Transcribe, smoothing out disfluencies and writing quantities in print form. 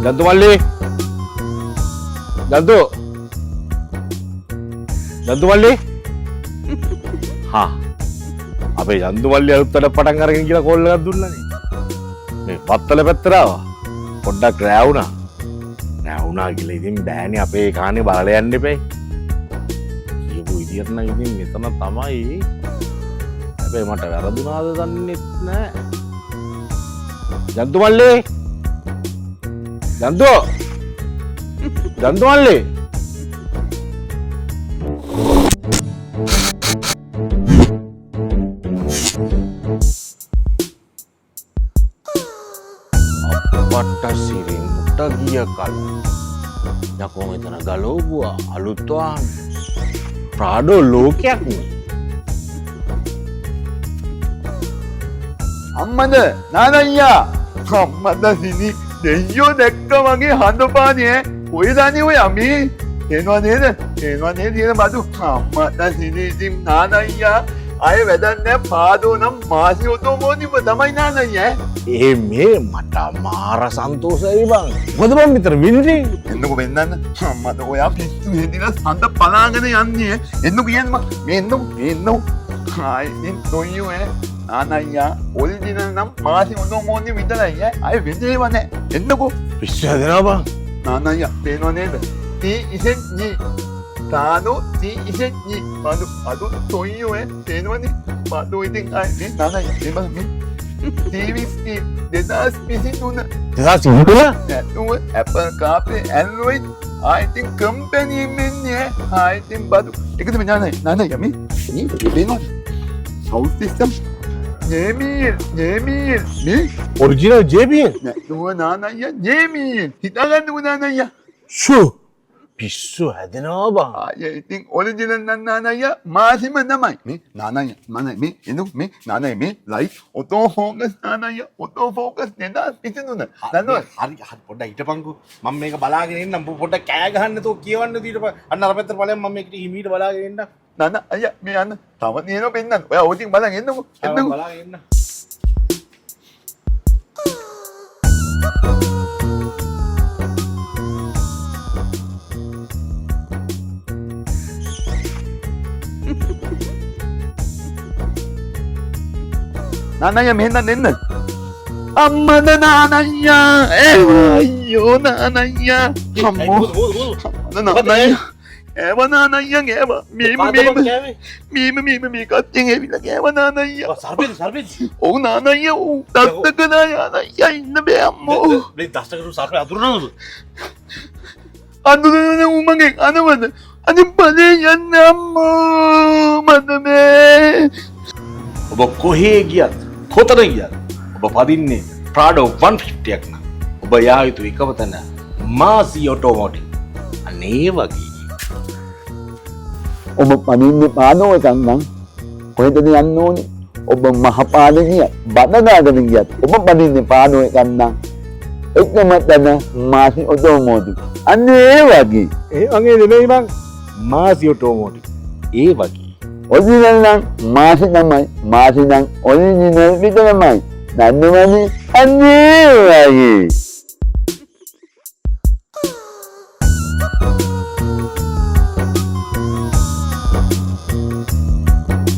Jantu Malli. Jantu. Jantu Malli. අපේ ජන්තු මල්ලි අලුත්තට පටන් අරගෙන කියලා කෝල් එකක් දුන්නානේ. මේ පත්තල පැත්තට ආවා. පොඩ්ඩක් රැවුණා කියලා ඉතින් බෑනේ අපේ කානේ බලලා යන්න එපයි. කියපු විදියට නම් ඉතින් මෙතන තමයි. හැබැයි මට වැරදුනාද දන්නෙත් නෑ. ජන්තු මල්ලි. ජන්තු මල්ලි. Siring tagia kal. Yako metan galo gua alutuan. Prado lokyak ni. Ammada nanayya. Ammada sini දෙයියෝ දැක්ක වගේ හඳපානේ කොයිදානේ ඔය අපි එනවා නේද තියෙන බඩු අම්මට සිනීසිම් නානයියා අය වැඩක් නැහැ පාදෝ නම් මාසි ඔතෝමෝනිව තමයි නානයියා මේ මට මාර සන්තෝෂයි බං මොකද බං විතර විනුනේ එන්නකො වෙන්නන්න අම්මට ඔයා පිස්සු හෙදිලා හඳ පලාගෙන යන්නේ එන්නකො කියන්නේ මේ එන්නකො ආයි තොයියෝ නානයියා ඔරිජිනල් නම් මාසි ඔතෝමෝනිව විතරයි අය වෙදේව නැහැ එන්නකො පිස්සු හැදෙනවා බං නානයියා පේනව නේද Ti isen ni Tano ti isen ni Padu toyo Tenwani Padu iting ay ni Nanay Di ba mi TV speed Dedas pisin tuna Dedas tuna? Tuwa Apple CarPlay Android I think company min niya I think badu Ikaw naman nanay yami Ni Pino Sound system Jemil Mi Original Jemil? Tuwa nanay ya Jemil Hitagan tuwa nanay ya Shoo පිස්සු හැදෙනවා බං. ආයේ ඉතින් original නන්නනය මාසිම තමයි. මේ නානය මේ එනු මේ නානය මේ ලයිට් ඔටෝ ෆෝකස් නානය ඔටෝ ෆෝකස් නේද පිටිනුන. දන්නවද? හරි පොඩ්ඩක් හිටපන්කෝ. මම මේක බලාගෙන ඉන්නම් පොඩ්ඩක් කෑ ගහන්න තෝ කියවන්න ඊට අන්න අර පැත්තට බලයන් මම මේකට හිමීට බලාගෙන ඉන්නම්. නාන අයියා මේ යන්න. තව නේනෝ පෙන්නන්න. ඔයා ඕටින් බලන් එන්නකෝ. බලාගෙන ඉන්න. Nanaya mehendan nennan. Ammada nanaya. Ayyo nanaya. Ammo. Nanaya. Ewa nanaya ewa. Mima kating evila ewa nanaya. Sarped. Oh nanaya. Oh dattaka nanaya inna be ammo. Please dattaka sarped adurunadu. Adurunadu umage anawada. Anim pale yanna ammo. Madame. ඔබ කොහේ ගියත් කොතන ගියත් ඔබ පදින්නේ Prado 150ක් නම් ඔබ යා යුතු එකම තැන මාසි ඔටෝමොටිව් අනේ වගේ ඔබ පදින්නේ පානෝ එකක් නම් කොහෙද යන්න ඕනේ ඔබ මහපාලේ ගියත් බඩගාගෙන ගියත් ඔබ පදින්නේ පානෝ එකක් නම් එකම තැන මාසි ඔටෝමොටිව් අනේ වගේ ඒ වගේ නෙමෙයි මං මාසි ඔටෝමොටිව් ඒ වගේ Original lang, masi naman, masi ng original, dito naman, nandun naman, ano lagi?